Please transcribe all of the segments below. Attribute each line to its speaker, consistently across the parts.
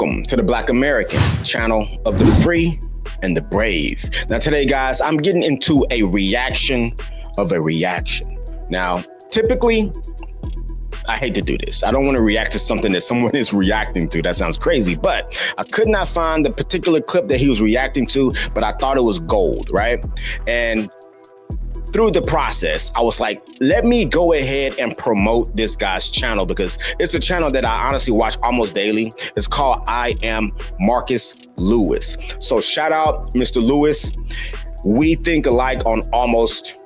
Speaker 1: Welcome to the Black American channel of the free and the brave. Now today, guys, I'm getting into a reaction of a reaction. Now, typically, I hate to do this. I don't want to react to something that someone is reacting to. That sounds crazy, but I could not find the particular clip that he was reacting to, but I thought it was gold, right? And through the process, I was like, let me go ahead and promote this guy's channel because it's a channel that I honestly watch almost daily. It's called I Am Marcus Lewis. So shout out, Mr. Lewis. We think alike on almost,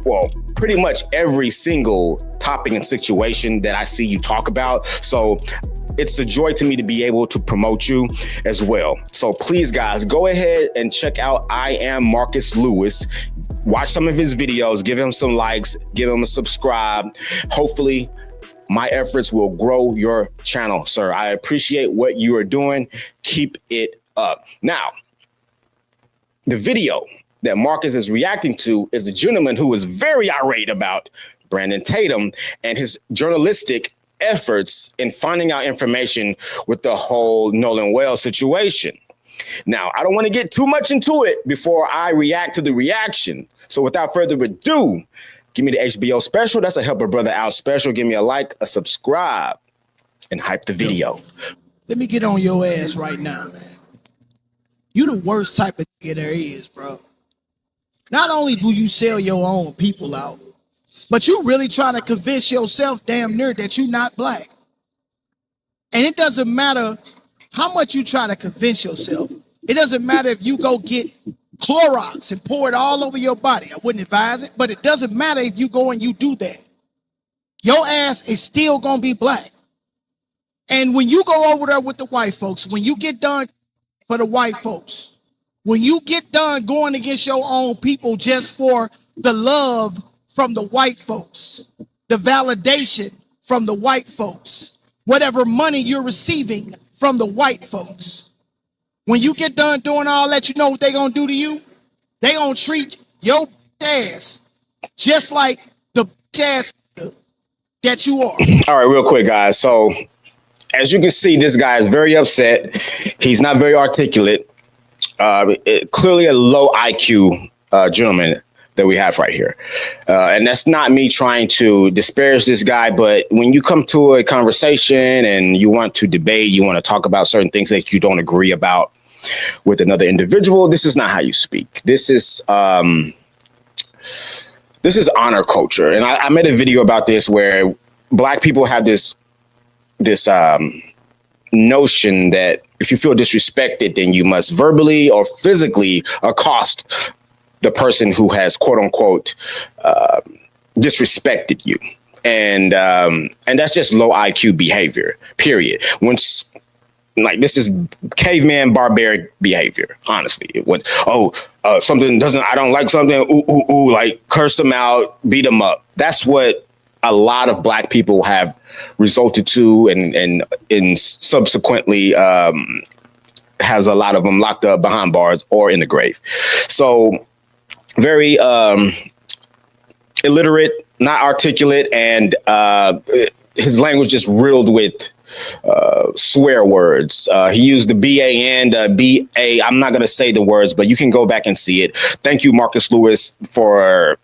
Speaker 1: well, pretty much every single topic and situation that I see you talk about. So it's a joy to me to be able to promote you as well. So please, guys, go ahead and check out I Am Marcus Lewis. Watch some of his videos, give him some likes, give him a subscribe. Hopefully, my efforts will grow your channel, sir. I appreciate what you are doing. Keep it up. Now, the video that Marcus is reacting to is a gentleman who is very irate about Brandon Tatum and his journalistic efforts in finding out information with the whole Nolan situation. Now, I don't want to get too much into it before I react to the reaction. So without further ado, give me the HBO special. That's a Help a Brother Out special. Give me a like, a subscribe, and hype the video.
Speaker 2: Let me get on your ass right now, man. You the worst type of nigga there is, bro. Not only do you sell your own people out, but you really trying to convince yourself damn near that you not black. And it doesn't matter how much you try to convince yourself. It doesn't matter if you go get Clorox and pour it all over your body. I wouldn't advise it, but it doesn't matter if you go and you do that. Your ass is still gonna be black. And when you go over there with the white folks, when you get done for the white folks, when you get done going against your own people just for the love from the white folks, the validation from the white folks, whatever money you're receiving from the white folks. When you get done doing all that, you know what they're going to do to you? They're going to treat your ass just like the ass that you are.
Speaker 1: All right, real quick, guys. So as you can see, this guy is very upset. He's not very articulate. Clearly a low IQ gentleman that we have right here. And that's not me trying to disparage this guy, but when you come to a conversation and you want to debate, you want to talk about certain things that you don't agree about with another individual, this is not how you speak. This is honor culture. And I made a video about this where black people have this notion that if you feel disrespected, then you must verbally or physically accost the person who has, quote unquote, disrespected you. And that's just low IQ behavior, period. Once, like, this is caveman barbaric behavior, honestly. When, something doesn't, I don't like something, like curse them out, beat them up. That's what a lot of black people have resulted to and subsequently has a lot of them locked up behind bars or in the grave. So very illiterate, not articulate, and his language is riddled with swear words. He used the BAN, BA. I'm not going to say the words, but you can go back and see it. Thank you, Marcus Lewis, for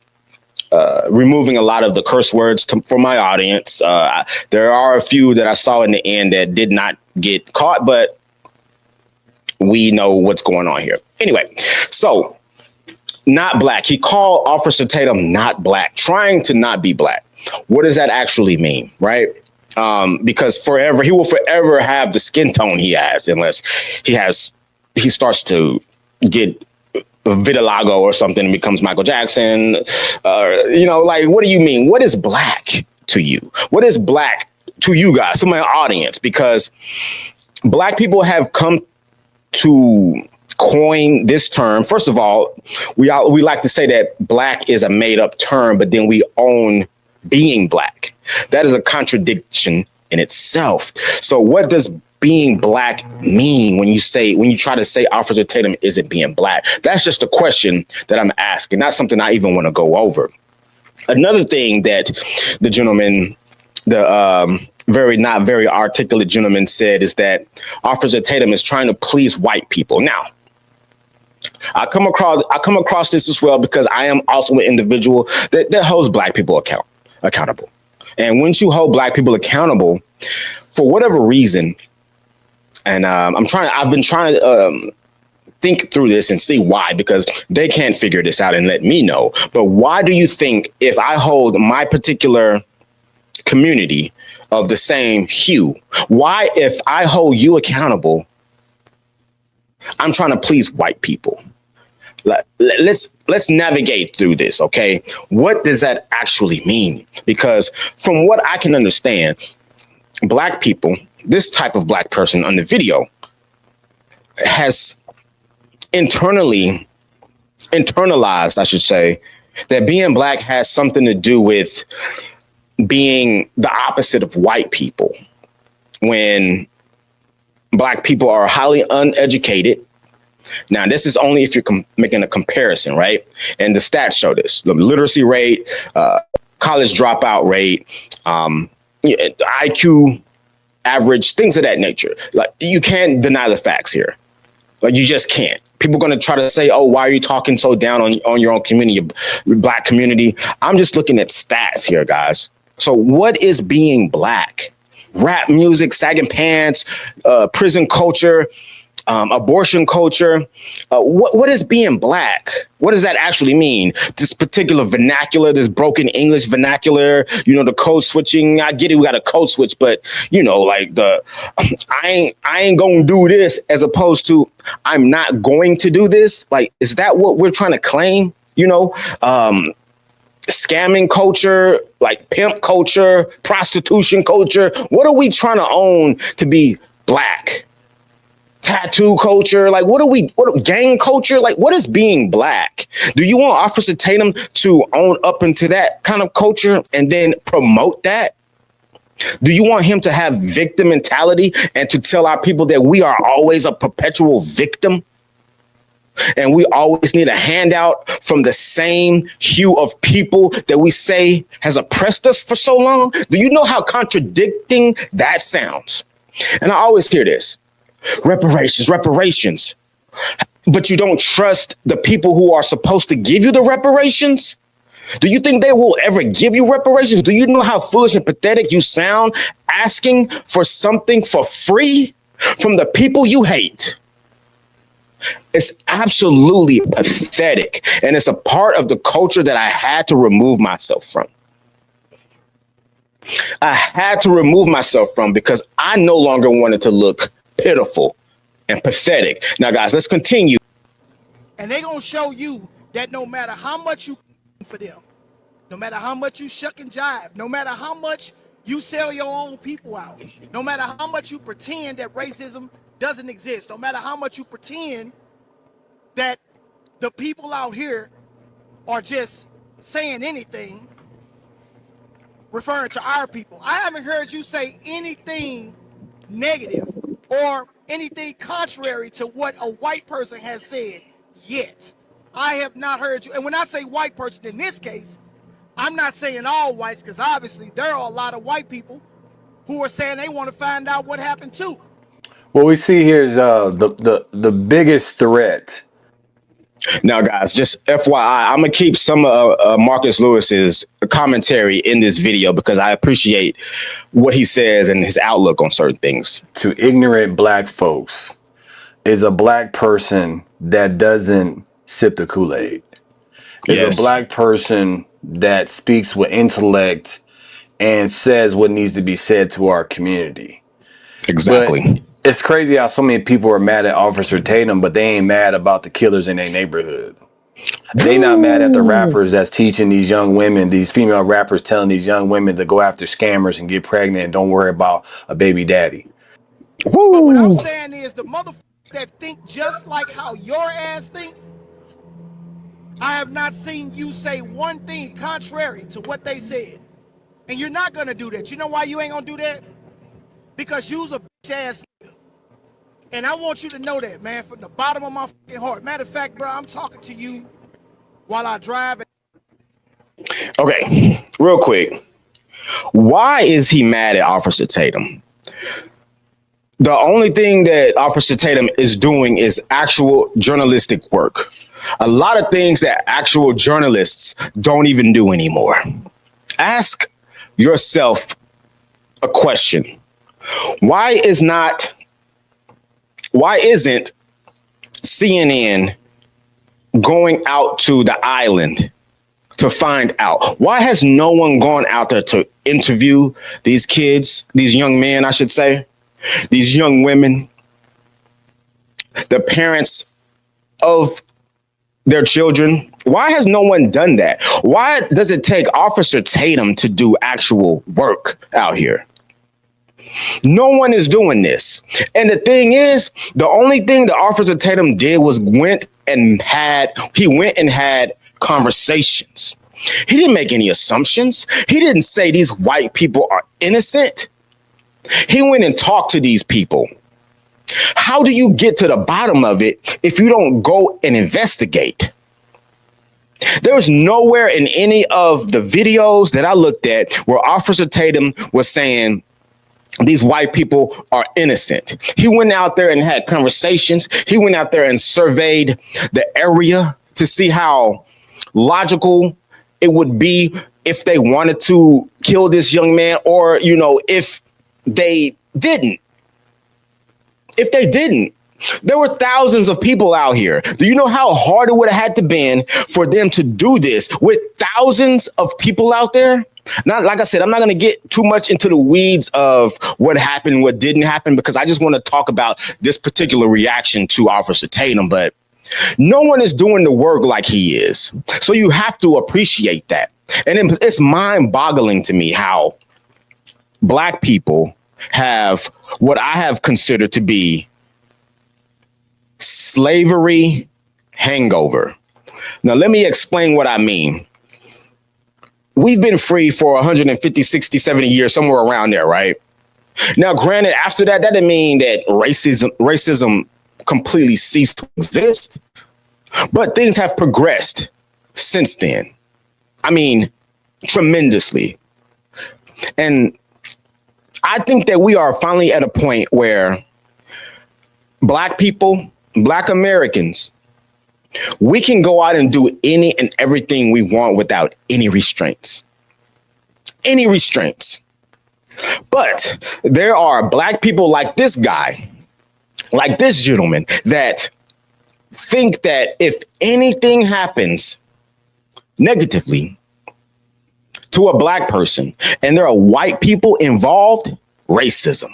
Speaker 1: removing a lot of the curse words for my audience. There are a few that I saw in the end that did not get caught, but we know what's going on here. Anyway, so not black. He called Officer Tatum not black, trying to not be black. What does that actually mean, right? Because he will forever have the skin tone he has, unless he starts to get vitiligo or something and becomes Michael Jackson. Like, what do you mean? What is black to you? What is black to you guys, to my audience? Because black people have come to coin this term. First of all, we like to say that black is a made up term, but then we own being black. That is a contradiction in itself. So what does being black mean when you try to say Officer Tatum isn't being black? That's just a question that I'm asking, not something I even want to go over. Another thing that the gentleman, the not very articulate gentleman said is that Officer Tatum is trying to please white people. Now, I come across this as well because I am also an individual that holds black people accountable. And once you hold black people accountable, for whatever reason, and I've been trying to think through this and see why, because they can't figure this out and let me know. But why do you think if I hold my particular community of the same hue, why if I hold you accountable, I'm trying to please white people? Let's navigate through this, okay? What does that actually mean? Because from what I can understand, black people, this type of black person on the video, has internalized, I should say, that being black has something to do with being the opposite of white people. When black people are highly uneducated. Now, this is only if you're making a comparison, right? And the stats show this: the literacy rate, college dropout rate, IQ average, things of that nature. Like, you can't deny the facts here. Like, you just can't. People are going to try to say, oh, why are you talking so down on your own community, your black community? I'm just looking at stats here, guys. So what is being black? Rap music, sagging pants, prison culture, abortion culture. What is being black? What does that actually mean? This particular vernacular, this broken English vernacular, the code switching. I get it. We got a code switch, but like I ain't gonna do this as opposed to I'm not going to do this. Like, is that what we're trying to claim? Scamming culture, like pimp culture, prostitution culture. What are we trying to own to be black? Tattoo culture, like what gang culture, like what is being black? Do you want Officer Tatum to own up into that kind of culture and then promote that? Do you want him to have victim mentality and to tell our people that we are always a perpetual victim? And we always need a handout from the same hue of people that we say has oppressed us for so long? Do you know how contradicting that sounds? And I always hear this. Reparations. But you don't trust the people who are supposed to give you the reparations? Do you think they will ever give you reparations? Do you know how foolish and pathetic you sound asking for something for free from the people you hate? It's absolutely pathetic. And it's a part of the culture that I had to remove myself from. I had to remove myself from because I no longer wanted to look pitiful and pathetic. Now, guys, let's continue.
Speaker 2: And they're going to show you that no matter how much you for them, no matter how much you shuck and jive, no matter how much you sell your own people out, no matter how much you pretend that racism doesn't exist, no matter how much you pretend that the people out here are just saying anything referring to our people. I haven't heard you say anything negative or anything contrary to what a white person has said yet. I have not heard you. And when I say white person in this case, I'm not saying all whites, because obviously there are a lot of white people who are saying they want to find out what happened too.
Speaker 3: What we see here is the biggest threat.
Speaker 1: Now, guys, just FYI, I'm going to keep some of Marcus Lewis's commentary in this video because I appreciate what he says and his outlook on certain things.
Speaker 3: To ignorant black folks is a black person that doesn't sip the Kool-Aid. Is
Speaker 1: Yes.
Speaker 3: A black person that speaks with intellect and says what needs to be said to our community.
Speaker 1: Exactly.
Speaker 3: But it's crazy how so many people are mad at Officer Tatum, but they ain't mad about the killers in their neighborhood. They not mad at the rappers that's teaching these young women, these female rappers telling these young women to go after scammers and get pregnant and don't worry about a baby daddy.
Speaker 2: Woo. But what I'm saying is the motherfuckers that think just like how your ass think, I have not seen you say one thing contrary to what they said. And you're not going to do that. You know why you ain't going to do that? Because you's a bitch ass nigga. And I want you to know that, man, from the bottom of my fucking heart. Matter of fact, bro, I'm talking to you while I drive.
Speaker 1: Okay, real quick. Why is he mad at Officer Tatum? The only thing that Officer Tatum is doing is actual journalistic work. A lot of things that actual journalists don't even do anymore. Ask yourself a question. Why isn't CNN going out to the island to find out? Why has no one gone out there to interview these kids, these young men, I should say, these young women, the parents of their children? Why has no one done that? Why does it take Officer Tatum to do actual work out here? No one is doing this. And the thing is, the only thing that Officer Tatum did was went and had conversations. He didn't make any assumptions. He didn't say these white people are innocent. He went and talked to these people. How do you get to the bottom of it if you don't go and investigate? There's nowhere in any of the videos that I looked at where Officer Tatum was saying these white people are innocent. He went out there and had conversations. He went out there and surveyed the area to see how logical it would be if they wanted to kill this young man, or, if they didn't. If they didn't. There were thousands of people out here. Do you know how hard it would have had to been for them to do this with thousands of people out there? Not, like I said, I'm not going to get too much into the weeds of what happened, what didn't happen, because I just want to talk about this particular reaction to Officer Tatum. But no one is doing the work like he is. So you have to appreciate that. And it's mind boggling to me how Black people have what I have considered to be slavery hangover. Now, let me explain what I mean. We've been free for 150, 60, 70 years, somewhere around there, right? Now, granted, after that didn't mean that racism completely ceased to exist, but things have progressed since then. I mean, tremendously. And I think that we are finally at a point where Black people, Black Americans, we can go out and do any and everything we want without any restraints. Any restraints. But there are Black people like this guy, like this gentleman, that think that if anything happens negatively to a Black person and there are white people involved, racism.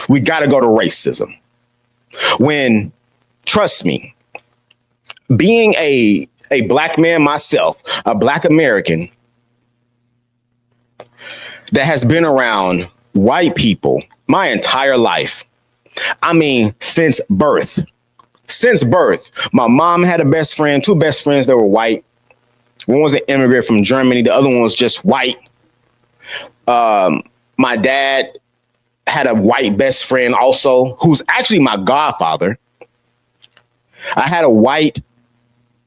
Speaker 1: We got to go to racism. When, trust me, being a Black man myself, a Black American that has been around white people my entire life, I mean, since birth, my mom had a best friend, two best friends that were white. One was an immigrant from Germany. The other one was just white. My dad had a white best friend also, who's actually my godfather. I had a white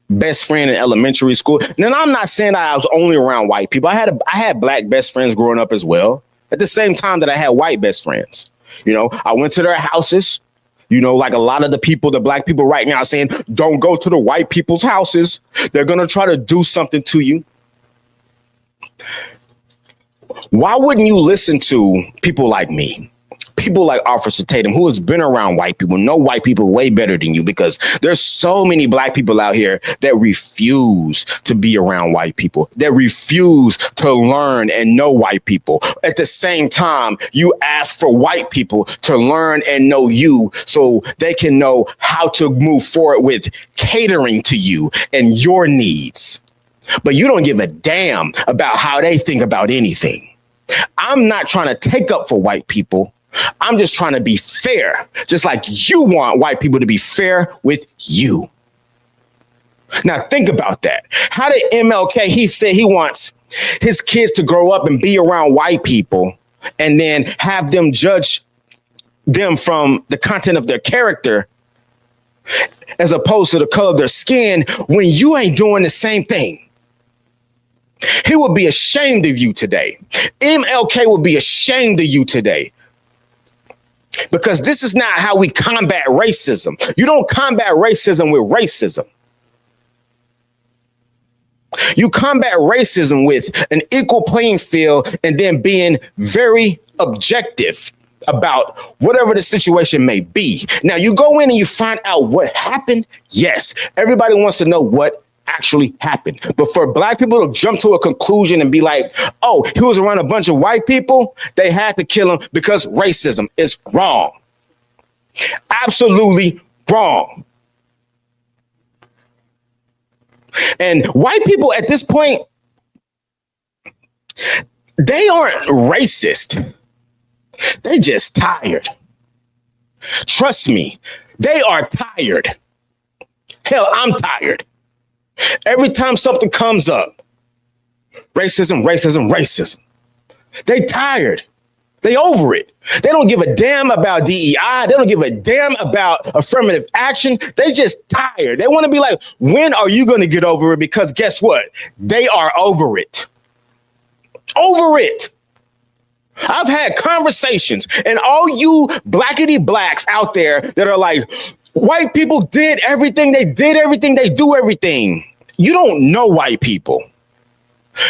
Speaker 1: best friend in elementary school. Now, I'm not saying that I was only around white people. I had Black best friends growing up as well. At the same time that I had white best friends. I went to their houses. Like a lot of the people, the Black people right now are saying, don't go to the white people's houses. They're going to try to do something to you. Why wouldn't you listen to people like me? People like Officer Tatum, who has been around white people, know white people way better than you, because there's so many Black people out here that refuse to be around white people, that refuse to learn and know white people. At the same time, you ask for white people to learn and know you so they can know how to move forward with catering to you and your needs. But you don't give a damn about how they think about anything. I'm not trying to take up for white people. I'm just trying to be fair, just like you want white people to be fair with you. Now, think about that. How did MLK, he said he wants his kids to grow up and be around white people and then have them judge them from the content of their character as opposed to the color of their skin when you ain't doing the same thing? He would be ashamed of you today. MLK would be ashamed of you today. Because this is not how we combat racism. You don't combat racism with racism. You combat racism with an equal playing field and then being very objective about whatever the situation may be. Now, you go in and you find out what happened. Yes, everybody wants to know what actually happened. But for black people to jump to a conclusion and be like, oh, he was around a bunch of white people, they had to kill him because racism is wrong. Absolutely wrong. And white people at this point, they aren't racist. They just tired. Trust me, they are tired. Hell, I'm tired. Every time something comes up, racism, racism, racism. They tired. They over it. They don't give a damn about DEI. They don't give a damn about affirmative action. They just tired. They want to be like, when are you going to get over it? Because guess what? They are over it. Over it. I've had conversations, and all you blackity blacks out there that are like, white people did everything, they do everything. You don't know white people.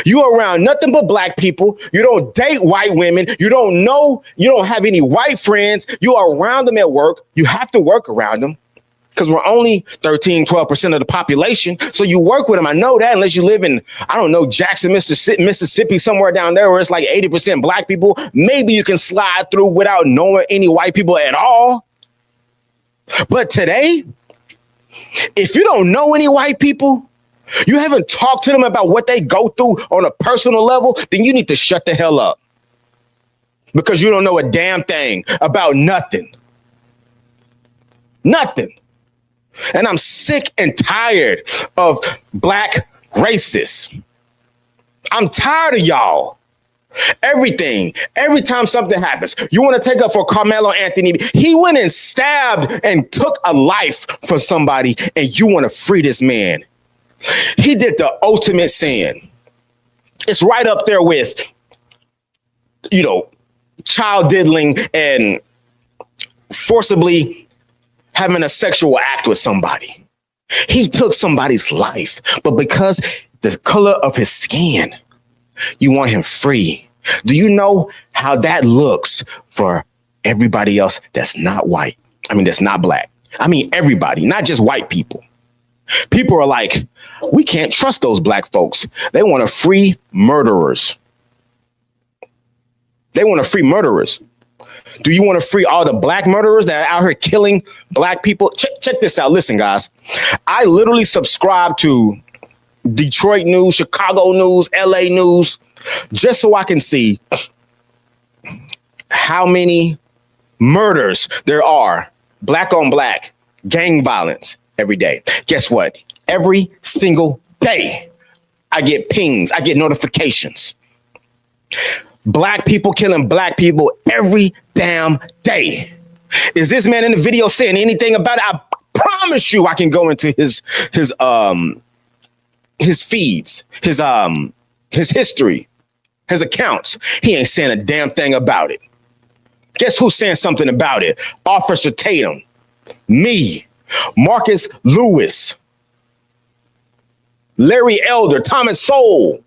Speaker 1: You're around nothing but black people. You don't date white women. You don't know, you don't have any white friends. You are around them at work. You have to work around them because we're only 13-12% of the population. So you work with them. I know that unless you live in, I don't know, Jackson, Mississippi, somewhere down there where it's like 80% black people. Maybe you can slide through without knowing any white people at all. But today, if you don't know any white people, you haven't talked to them about what they go through on a personal level, then you need to shut the hell up. Because you don't know a damn thing about nothing. Nothing. And I'm sick and tired of black racists. I'm tired of y'all. Everything. Every time something happens, you want to take up for Carmelo Anthony. He went and stabbed and took a life for somebody, and you want to free this man. He did the ultimate sin. It's right up there with, you know, child diddling and forcibly having a sexual act with somebody. He took somebody's life, but because the color of his skin, you want him free. Do you know how that looks for everybody else that's not white? I mean, that's not black. I mean, everybody, not just white people. People are like, we can't trust those black folks. They want to free murderers. They want to free murderers. Do you want to free all the black murderers that are out here killing black people? Check this out. Listen, guys, I literally subscribe to Detroit news, Chicago news, LA news, just so I can see how many murders there are, black on black, gang violence every day. Guess what? Every single day, I get pings, I get notifications. Black people killing black people every damn day. Is this man in the video saying anything about it? I promise you I can go into his feeds, his history, his accounts. He ain't saying a damn thing about it. Guess who's saying something about it? Officer Tatum, me, Marcus Lewis, Larry Elder, Thomas Sowell.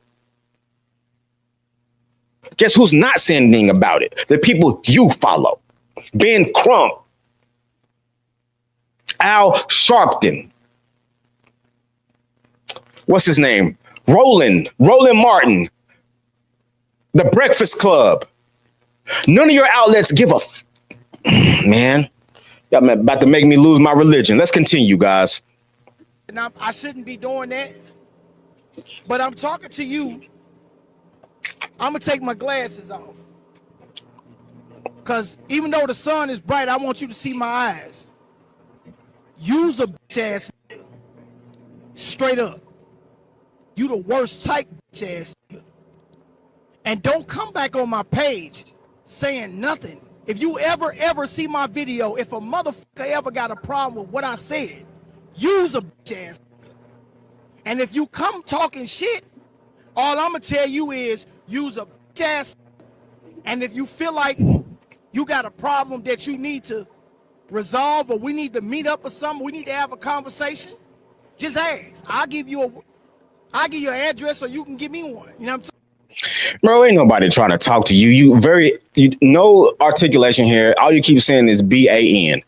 Speaker 1: Guess who's not saying anything about it? The people you follow. Ben Crump, Al Sharpton. What's his name? Roland Martin. The Breakfast Club. None of your outlets give a man. Y'all about to make me lose my religion. Let's continue, guys.
Speaker 2: And I shouldn't be doing that, but I'm talking to you. I'm gonna take my glasses off, because even though the sun is bright, I want you to see my eyes. Use a bitch ass nigga. Straight up. You the worst type bitch ass nigga. And don't come back on my page saying nothing. If you ever see my video, if a motherfucker ever got a problem with what I said, use a bitch ass nigga. And if you come talking shit, All I'm gonna tell you is use a chest, and if you feel like you got a problem that you need to resolve, or we need to meet up or something, we need to have a conversation, just ask. I'll give you an address so you can give me one. You know what I'm saying?
Speaker 1: Bro, ain't nobody trying to talk to you. No articulation here. All you keep saying is BAN.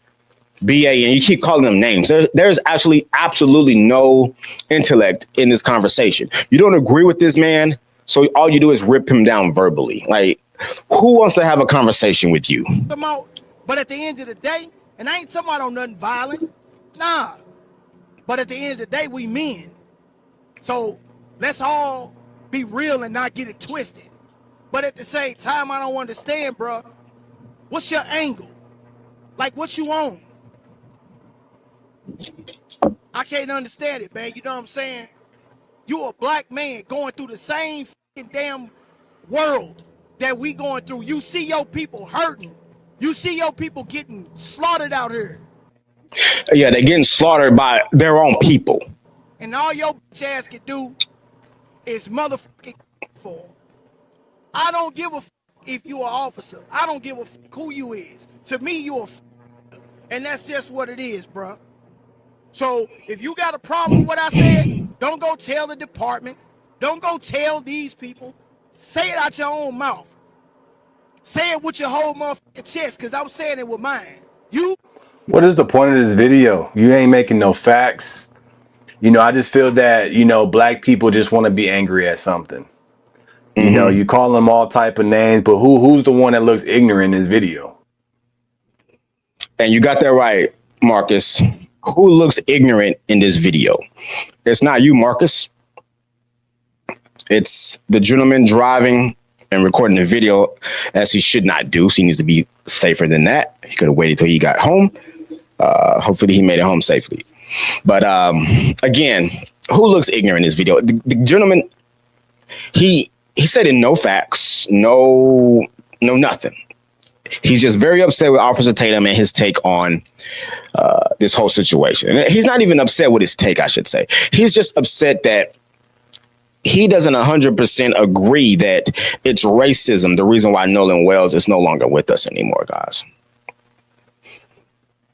Speaker 1: BAN. You keep calling them names. There's actually absolutely no intellect in this conversation. You don't agree with this man, so all you do is rip him down verbally. Like, who wants to have a conversation with you?
Speaker 2: But at the end of the day, and I ain't talking about on nothing violent. Nah. But at the end of the day, we men. So let's all be real and not get it twisted. But at the same time, I don't understand, bro. What's your angle? Like, what you on? I can't understand it, man. You know what I'm saying? You a black man going through the same fucking damn world that we going through. You see your people hurting. You see your people getting slaughtered out here.
Speaker 1: Yeah, they're getting slaughtered by their own people.
Speaker 2: And all your bitch ass can do is motherfucking for them. I don't give a fuck if you an officer. I don't give a fuck who you is. To me, you a and that's just what it is, bro. So if you got a problem with what I said, don't go tell the department. Don't go tell these people. Say it out your own mouth. Say it with your whole motherfucking chest, because I'm saying it with mine.
Speaker 3: What is the point of this video? You ain't making no facts. You know, I just feel that, you know, black people just want to be angry at something. You know, you call them all type of names, but who's the one that looks ignorant in this video?
Speaker 1: And you got that right, Marcus. Who looks ignorant in this video? It's not you, Marcus. It's the gentleman driving and recording the video, as he should not do. So he needs to be safer than that. He could have waited till he got home. Hopefully he made it home safely. But again, who looks ignorant in this video? The gentleman, he said in no facts, no nothing. He's just very upset with Officer Tatum and his take on this whole situation. And he's not even upset with his take, I should say. He's just upset that he doesn't 100% agree that it's racism, the reason why Nolan Wells is no longer with us anymore, guys.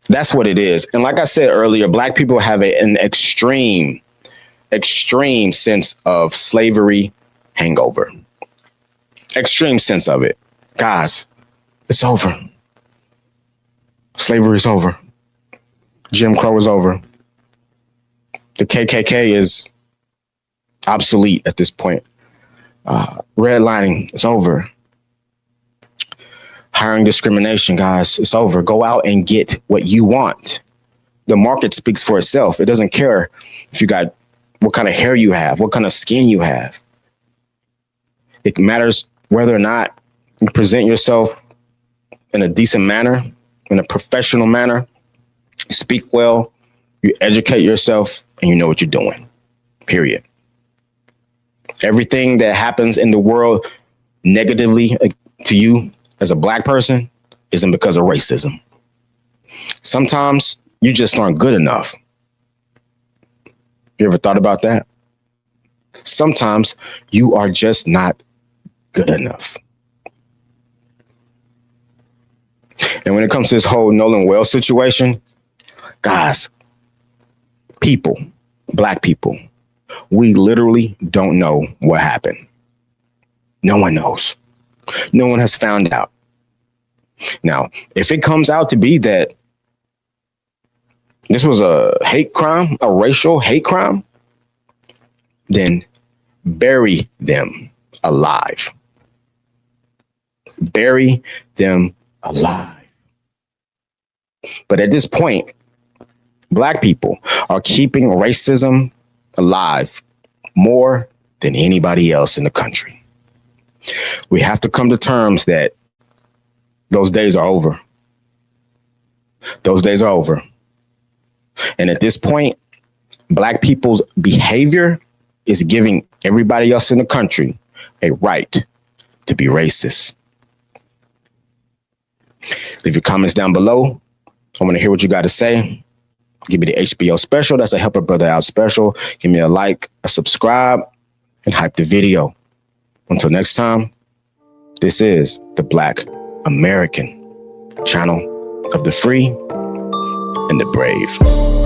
Speaker 1: That's what it is. And like I said earlier, black people have an extreme sense of slavery hangover. Extreme sense of it. Guys, it's over. Slavery is over. Jim Crow is over. The KKK is obsolete at this point. Redlining is over. Hiring discrimination, guys, it's over. Go out and get what you want. The market speaks for itself. It doesn't care if you got what kind of hair you have, what kind of skin you have. It matters whether or not you present yourself in a decent manner, in a professional manner, you speak well, you educate yourself, and you know what you're doing. Period. Everything that happens in the world negatively to you as a black person isn't because of racism. Sometimes you just aren't good enough. You ever thought about that? Sometimes you are just not good enough. And when it comes to this whole Nolan Wells situation, guys, people, black people, we literally don't know what happened. No one knows. No one has found out. Now, if it comes out to be that this was a hate crime, a racial hate crime, then bury them alive. Bury them alive. But at this point, black people are keeping racism alive more than anybody else in the country. We have to come to terms that those days are over. Those days are over. And at this point, black people's behavior is giving everybody else in the country a right to be racist. Leave your comments down below. I want to hear what you got to say. Give me the HBO special. That's a Help a Brother Out special. Give me a like, a subscribe, and hype the video. Until next time, this is the Black American channel of the free and the brave.